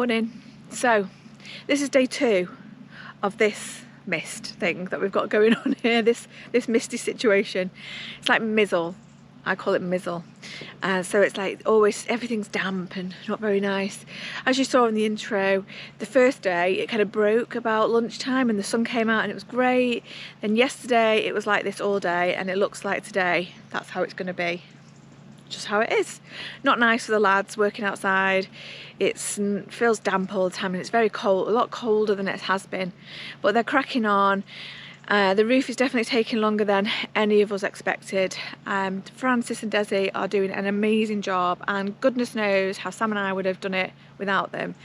Morning. So this is day 2 of this mist thing that we've got going on here, this misty situation. It's like mizzle. I call it mizzle. So it's like always everything's damp and not very nice. As you saw in the intro, the first day it kind of broke about lunchtime and the sun came out and it was great. Then yesterday it was like this all day, and it looks like today that's how it's going to be. Just how it is. Not nice for the lads working outside. It feels damp all the time and it's very cold, a lot colder than it has been, but they're cracking on. The roof is definitely taking longer than any of us expected. Francis and Desi are doing an amazing job, and goodness knows how Sam and I would have done it without them.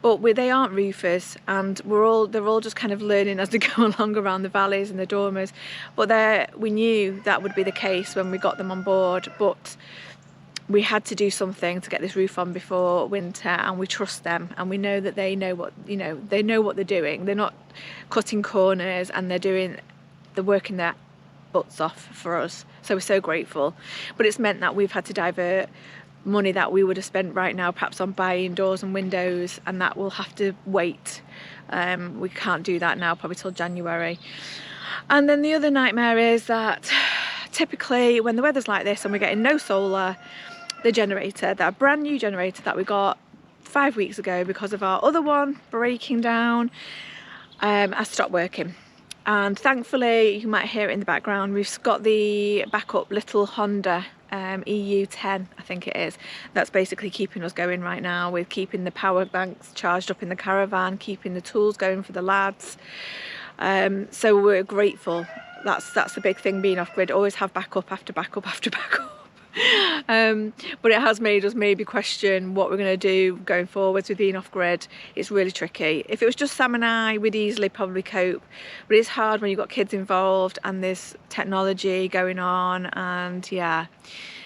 But they aren't roofers, and they're all just kind of learning as they go along around the valleys and the dormers. But we knew that would be the case when we got them on board, but we had to do something to get this roof on before winter, and we trust them, and we know that they know what they're doing. They're not cutting corners, and they're working their butts off for us. So we're so grateful. But it's meant that we've had to divert money that we would have spent right now perhaps on buying doors and windows, and that will have to wait. We can't do that now, probably till January. And then the other nightmare is that typically when the weather's like this and we're getting no solar, the generator, that brand new generator that we got 5 weeks ago because of our other one breaking down, has stopped working. And thankfully, you might hear it in the background, we've got the backup little Honda EU10, I think it is, that's basically keeping us going right now, with keeping the power banks charged up in the caravan, keeping the tools going for the lads. So we're grateful. That's the big thing, being off grid, always have backup after backup after backup. But it has made us maybe question what we're going to do going forwards with being off grid. It's really tricky. If it was just Sam and I, we'd easily probably cope, but it's hard when you've got kids involved and there's technology going on, and yeah,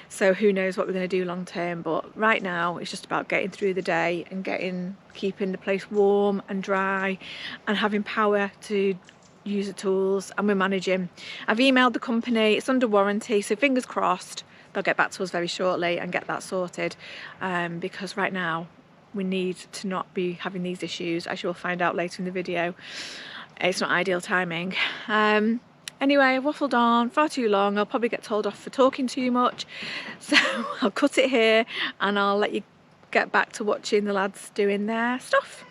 so who knows what we're going to do long term. But right now it's just about getting through the day and keeping the place warm and dry and having power to use the tools, and we're managing. I've emailed the company, it's under warranty, so fingers crossed they'll get back to us very shortly and get that sorted, because right now we need to not be having these issues, as you'll find out later in the video. It's not ideal timing. Anyway, I waffled on far too long. I'll probably get told off for talking too much, so I'll cut it here and I'll let you get back to watching the lads doing their stuff.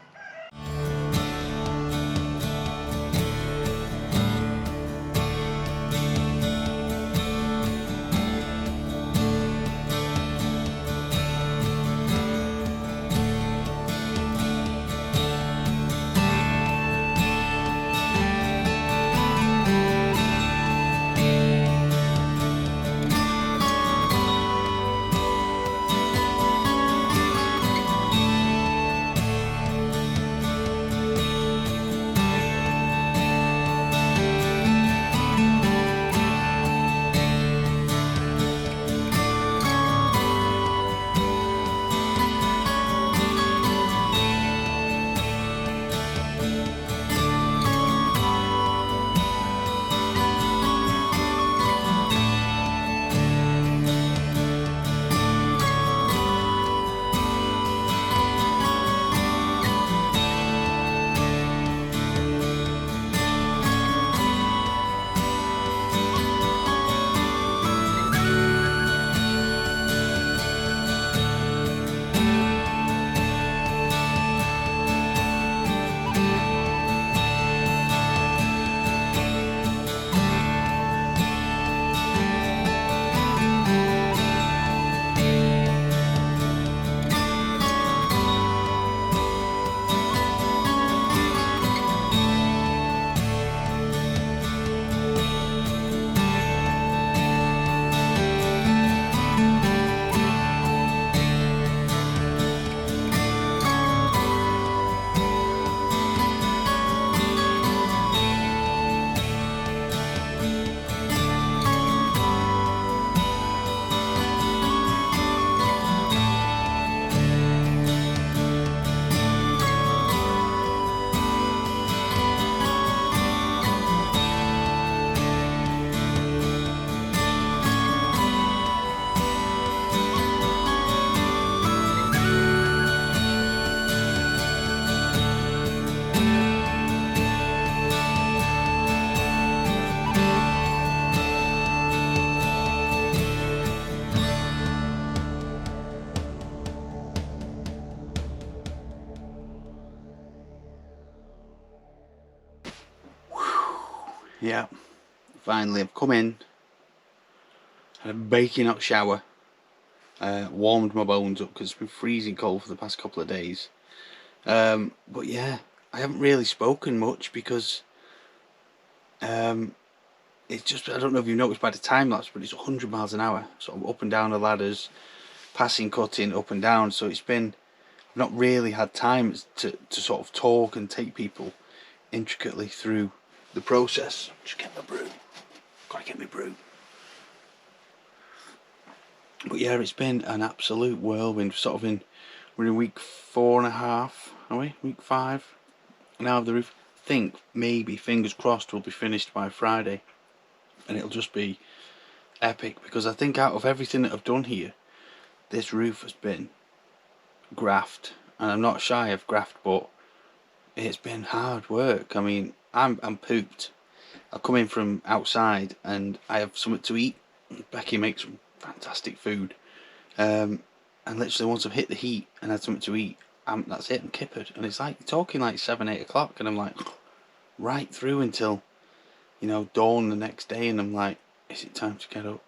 Yeah, finally I've come in, had a baking hot shower, warmed my bones up because it's been freezing cold for the past couple of days. But yeah, I haven't really spoken much because it's just, I don't know if you've noticed by the time lapse, but it's 100 miles an hour, sort of up and down the ladders, passing, cutting, up and down. So it's been, I've not really had time to sort of talk and take people intricately through the process. Just get my brew. Gotta get my brew. But yeah, it's been an absolute whirlwind. We're in week 4.5, are we? Week 5 now of the roof. I think maybe, fingers crossed, we'll be finished by Friday, and it'll just be epic, because I think out of everything that I've done here, this roof has been graft, and I'm not shy of graft, but it's been hard work. I mean, I'm pooped. I come in from outside and I have something to eat. Becky makes some fantastic food, and literally once I've hit the heat and had something to eat, that's it, I'm kippered. And it's like, talking like 7-8 o'clock, and I'm like right through until, you know, dawn the next day, and I'm like, is it time to get up?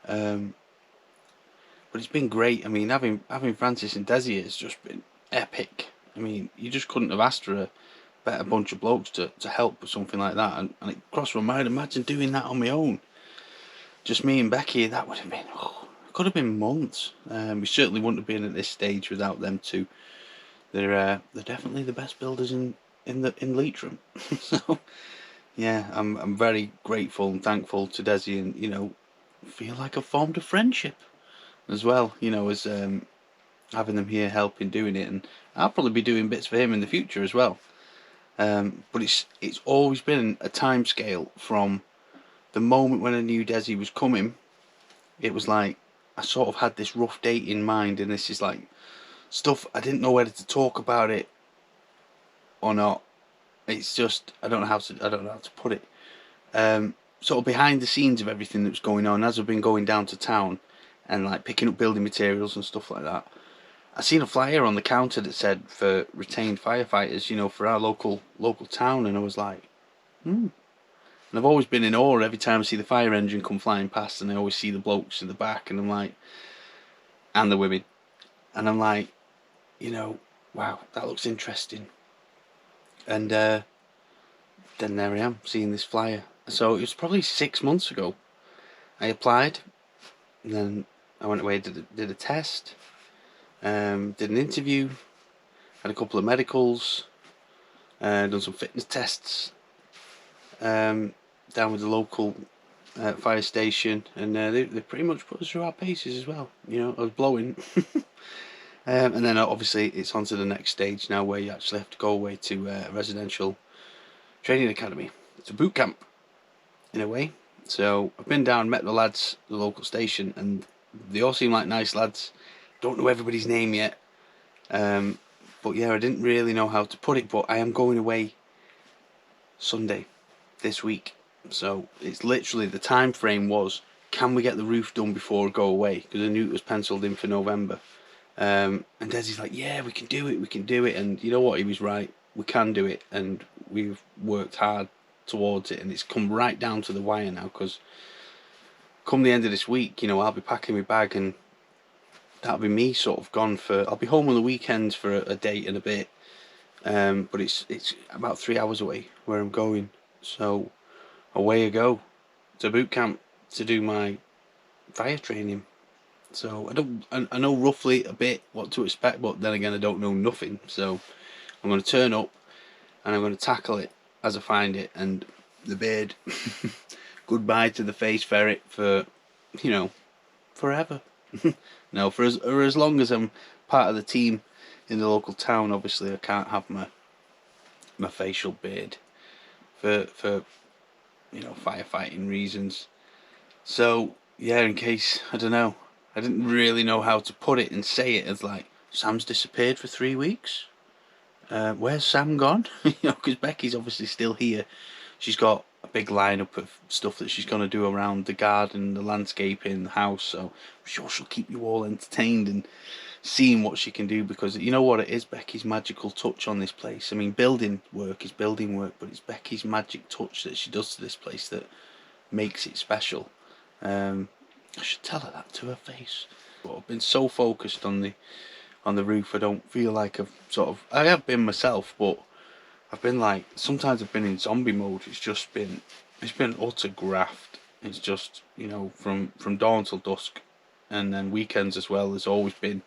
But it's been great. I mean, having Francis and Desi has just been epic. I mean, you just couldn't have asked for a better bunch of blokes to help with something like that. And it crossed my mind, imagine doing that on my own. Just me and Becky, that would have been, it could have been months. We certainly wouldn't have been at this stage without them two. They're definitely the best builders in Leitrim. So yeah, I'm very grateful and thankful to Desi, and you know, feel like I've formed a friendship as well, you know, as having them here helping doing it, and I'll probably be doing bits for him in the future as well. But it's always been a time scale from the moment when I knew Desi was coming. It was like I sort of had this rough date in mind, and this is like stuff I didn't know whether to talk about it or not. It's just I don't know how to put it. Sort of behind the scenes of everything that was going on as I've been going down to town and like picking up building materials and stuff like that. I seen a flyer on the counter that said for retained firefighters, you know, for our local town, and I was like, And I've always been in awe every time I see the fire engine come flying past, and I always see the blokes in the back, and I'm like, and the women, and I'm like, you know, wow, that looks interesting. And then there I am, seeing this flyer. So it was probably 6 months ago. I applied, and then I went away, did a test, did an interview, had a couple of medicals, done some fitness tests, down with the local fire station, and they pretty much put us through our paces as well. You know, I was blowing. And then obviously it's on to the next stage now, where you actually have to go away to a residential training academy. It's a boot camp in a way. So I've been down, met the lads at the local station, and they all seem like nice lads. Don't know everybody's name yet, but yeah, I didn't really know how to put it, but I am going away Sunday this week. So it's literally, the time frame was, can we get the roof done before I go away, because I knew it was penciled in for November. And Desi's like, yeah, we can do it, and you know what, he was right, we can do it, and we've worked hard towards it, and it's come right down to the wire now, because come the end of this week, you know, I'll be packing my bag, and that'll be me sort of gone for, I'll be home on the weekends for a date and a bit, but it's about 3 hours away where I'm going, so away I go to boot camp to do my fire training. So I know roughly a bit what to expect, but then again I don't know nothing. So I'm going to turn up and I'm going to tackle it as I find it. And the beard, goodbye to the face ferret for, you know, forever. No, for as long as I'm part of the team in the local town. Obviously I can't have my facial beard for you know, firefighting reasons. So yeah, in case, I don't know, I didn't really know how to put it and say it as like, Sam's disappeared for 3 weeks. Where's Sam gone? You know, because Becky's obviously still here. She's got a big lineup of stuff that she's going to do around the garden, the landscaping, the house. So I'm sure she'll keep you all entertained and seeing what she can do, because you know what it is, Becky's magical touch on this place. I mean, building work is building work, but it's Becky's magic touch that she does to this place that makes it special. I should tell her that to her face. But I've been so focused on the roof, I don't feel like I have been myself, but I've been like, sometimes I've been in zombie mode. It's been utter graft. It's just, you know, from dawn till dusk, and then weekends as well. There's always been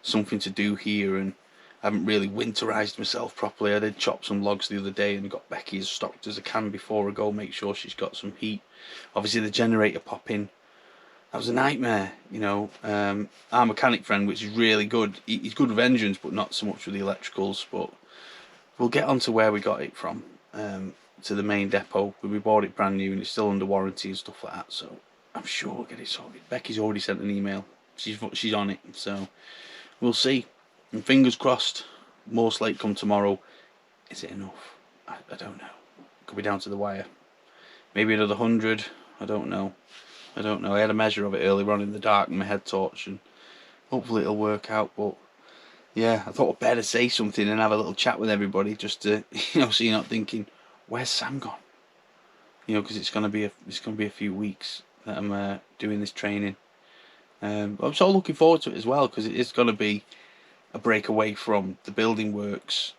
something to do here, and I haven't really winterized myself properly. I did chop some logs the other day and got Becky as stocked as I can before I go, make sure she's got some heat. Obviously the generator popping, that was a nightmare, you know. Our mechanic friend, which is really good, he's good with engines but not so much with the electricals, but we'll get on to where we got it from, to the main depot. We bought it brand new and it's still under warranty and stuff like that, so I'm sure we'll get it sorted. Becky's already sent an email, she's on it, so we'll see. And fingers crossed, more slate come tomorrow. Is it enough? I don't know. Could be down to the wire. Maybe another 100. I don't know. I had a measure of it earlier on in the dark with my head torch, and hopefully it'll work out. But yeah, I thought I'd better say something and have a little chat with everybody, just to, you know, so you're not thinking, where's Sam gone? You know, because it's gonna be a few weeks that I'm doing this training. But I'm sort of looking forward to it as well, because it is gonna be a break away from the building works.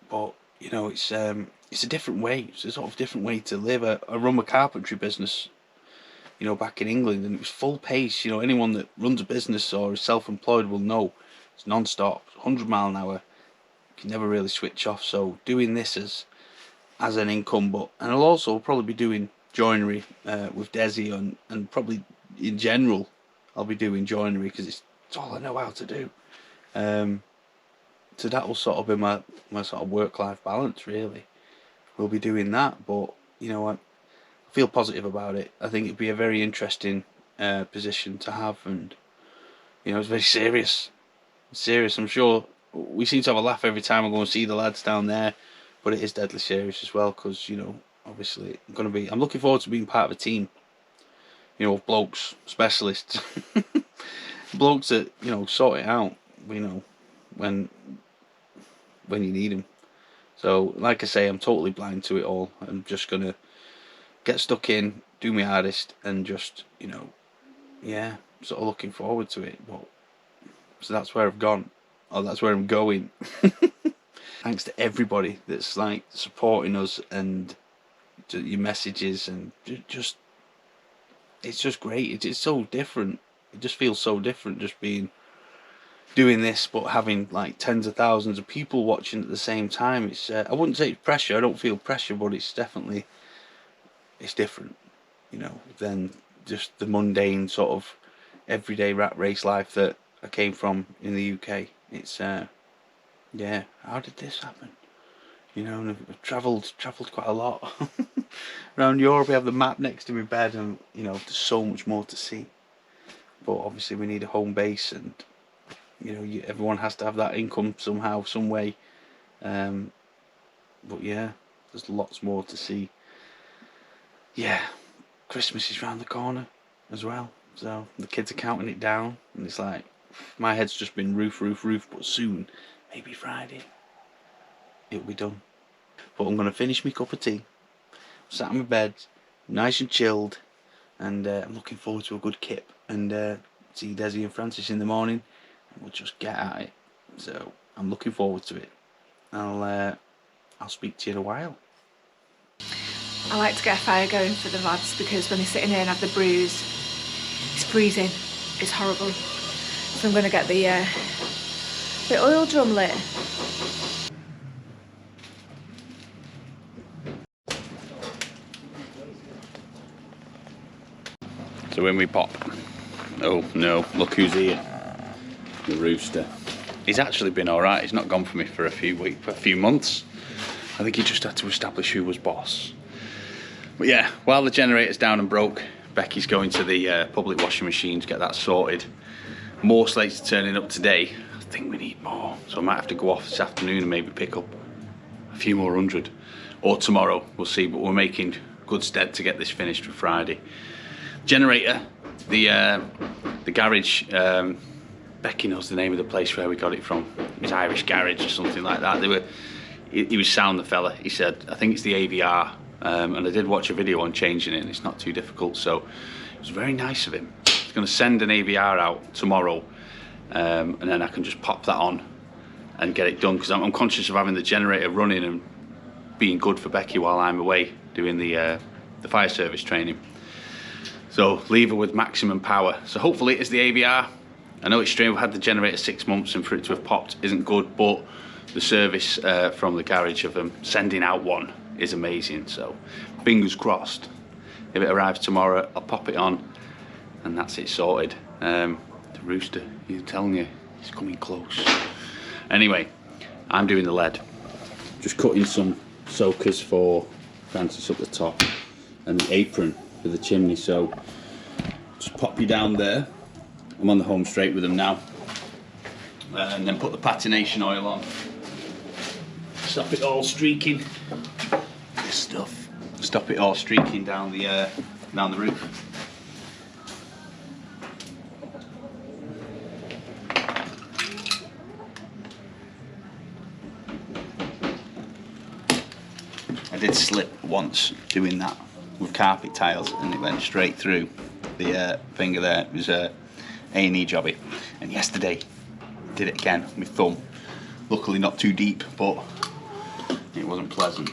But you know, it's a different way. It's a sort of different way to live. I run my carpentry business, you know, back in England, and it was full pace. You know, anyone that runs a business or is self-employed will know it's non-stop, 100 mile an hour. You can never really switch off. So doing this as an income, and I'll also probably be doing joinery with Desi, and probably in general I'll be doing joinery because it's all I know how to do. So that will sort of be my sort of work-life balance, really. We'll be doing that, but you know, I feel positive about it. I think it'd be a very interesting position to have, and you know, it's very serious. I'm sure we seem to have a laugh every time I go and see the lads down there, but it is deadly serious as well, because you know, obviously I'm looking forward to being part of a team, you know, of blokes, specialists, blokes that, you know, sort it out, you know, when you need them. So like I say, I'm totally blind to it all. I'm just gonna get stuck in, do my hardest, and just, you know, yeah, sort of looking forward to it. But so that's where I've gone, or that's where I'm going. Thanks to everybody that's like supporting us, and your messages, and just, it's just great. It's so different. It just feels so different, just doing this, but having like tens of thousands of people watching at the same time. It's I wouldn't say it's pressure. I don't feel pressure, but it's definitely, it's different, you know, than just the mundane sort of everyday rat race life that I came from in the UK. It's yeah, how did this happen? You know, and I've travelled quite a lot around Europe. We have the map next to my bed, and you know, there's so much more to see. But obviously we need a home base, and you know, everyone has to have that income somehow, some way. But yeah, there's lots more to see. Yeah, Christmas is round the corner as well, so the kids are counting it down, and it's like, my head's just been roof, but soon, maybe Friday, it'll be done. But I'm going to finish my cup of tea, sat in my bed, nice and chilled, and I'm looking forward to a good kip, and see Desi and Francis in the morning, and we'll just get at it. So I'm looking forward to it. I'll speak to you in a while. I like to get a fire going for the lads, because when they sit in here and have the brews, it's freezing, it's horrible. So I'm going to get the oil drum lit. So when we pop, oh no, look who's here, the rooster. He's actually been alright. He's not gone for me for a few months. I think he just had to establish who was boss. But yeah, while the generator's down and broke, Becky's going to the public washing machine to get that sorted. More slates turning up today. I think we need more, so I might have to go off this afternoon and maybe pick up a few more 100, or tomorrow, we'll see. But we're making good stead to get this finished for Friday. Generator, the garage Becky knows the name of the place where we got it from. It was Irish Garage or something like that. He was sound, the fella. He said, I think it's the AVR. And I did watch a video on changing it, and it's not too difficult. So it was very nice of him. He's going to send an AVR out tomorrow, and then I can just pop that on and get it done, because I'm conscious of having the generator running and being good for Becky while I'm away doing the fire service training. So leave her with maximum power. So hopefully it's the AVR. I know it's strange, we've had the generator 6 months, and for it to have popped isn't good, but the service from the garage of them sending out one is amazing. So fingers crossed. If it arrives tomorrow, I'll pop it on and that's it sorted. The rooster, he's telling you, he's coming close. Anyway, I'm doing the lead. Just cutting some soakers for Francis up the top and the apron for the chimney. So just pop you down there. I'm on the home straight with them now. And then put the patination oil on. Stop it all streaking. This stuff. Stop it all streaking down the roof. I did slip once doing that with carpet tiles, and it went straight through the finger there. It was a A&E jobby, and yesterday did it again with my thumb. Luckily not too deep, but it wasn't pleasant.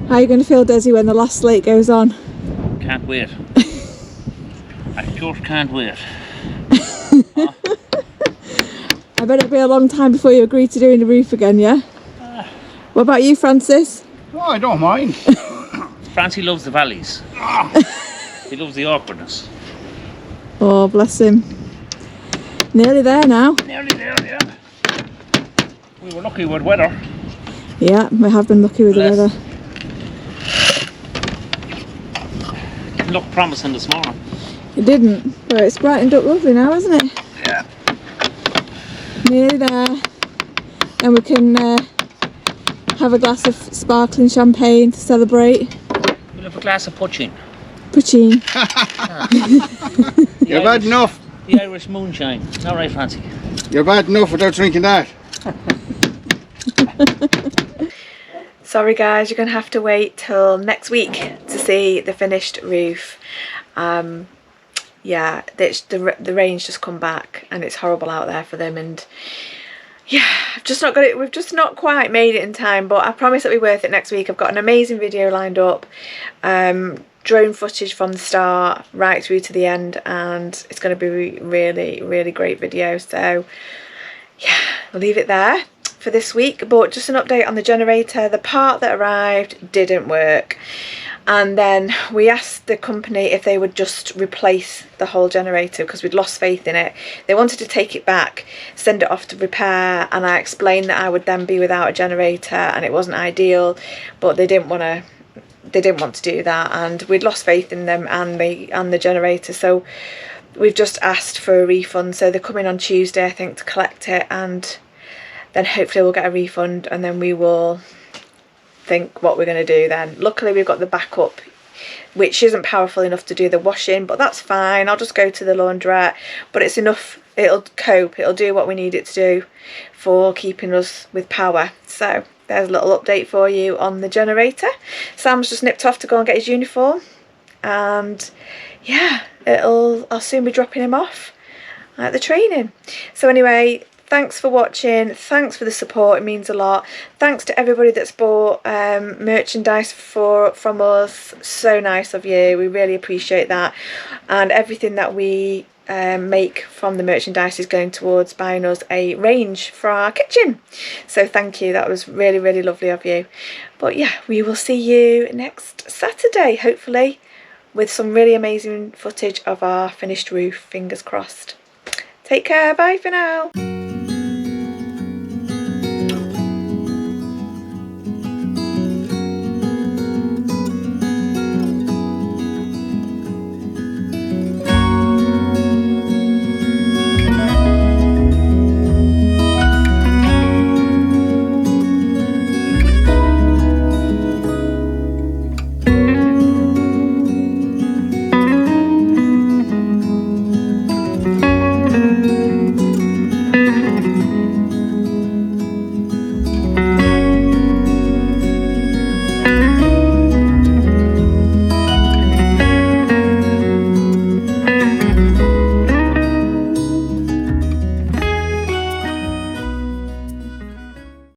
How are you going to feel, Desi, when the last slate goes on? Can't wait. I just can't wait. I bet it'll be a long time before you agree to doing the roof again, yeah? What about you, Francis? Oh, I don't mind. Francie loves the valleys. He loves the awkwardness. Oh, bless him. Nearly there now. Nearly there, yeah. We were lucky with weather. Yeah, we have been lucky with the weather. Didn't look promising this morning. It didn't, but it's brightened up lovely now, hasn't it? Yeah. Nearly there. And we can have a glass of sparkling champagne to celebrate. We'll have a glass of poaching. Poaching. You're bad enough. The Irish moonshine. All right, Francie. You're bad enough without drinking that. Sorry guys, you're going to have to wait till next week to see the finished roof. Yeah, the rain's just come back and it's horrible out there for them, and yeah, I've just not got it. We've just not quite made it in time, but I promise it'll be worth it next week. I've got an amazing video lined up, drone footage from the start right through to the end, and it's going to be really, really great video. So yeah, we'll leave it there for this week. But just an update on the generator. The part that arrived didn't work, and then we asked the company if they would just replace the whole generator because we'd lost faith in it. They wanted to take it back, send it off to repair, and I explained that I would then be without a generator and it wasn't ideal, but they didn't want to do that, and we'd lost faith in them and the generator. So we've just asked for a refund. So they're coming on Tuesday, I think, to collect it, and then hopefully we'll get a refund, and then we will think what we're going to do then. Luckily we've got the backup, which isn't powerful enough to do the washing, but that's fine. I'll just go to the laundrette, but it's enough. It'll cope, it'll do what we need it to do for keeping us with power. So there's a little update for you on the generator. Sam's just nipped off to go and get his uniform, and yeah, I'll soon be dropping him off at the training. So anyway, thanks for watching, thanks for the support, it means a lot. Thanks to everybody that's bought merchandise from us, so nice of you, we really appreciate that. And everything that we make from the merchandise is going towards buying us a range for our kitchen. So thank you, that was really, really lovely of you. But yeah, we will see you next Saturday, hopefully, with some really amazing footage of our finished roof, fingers crossed. Take care, bye for now.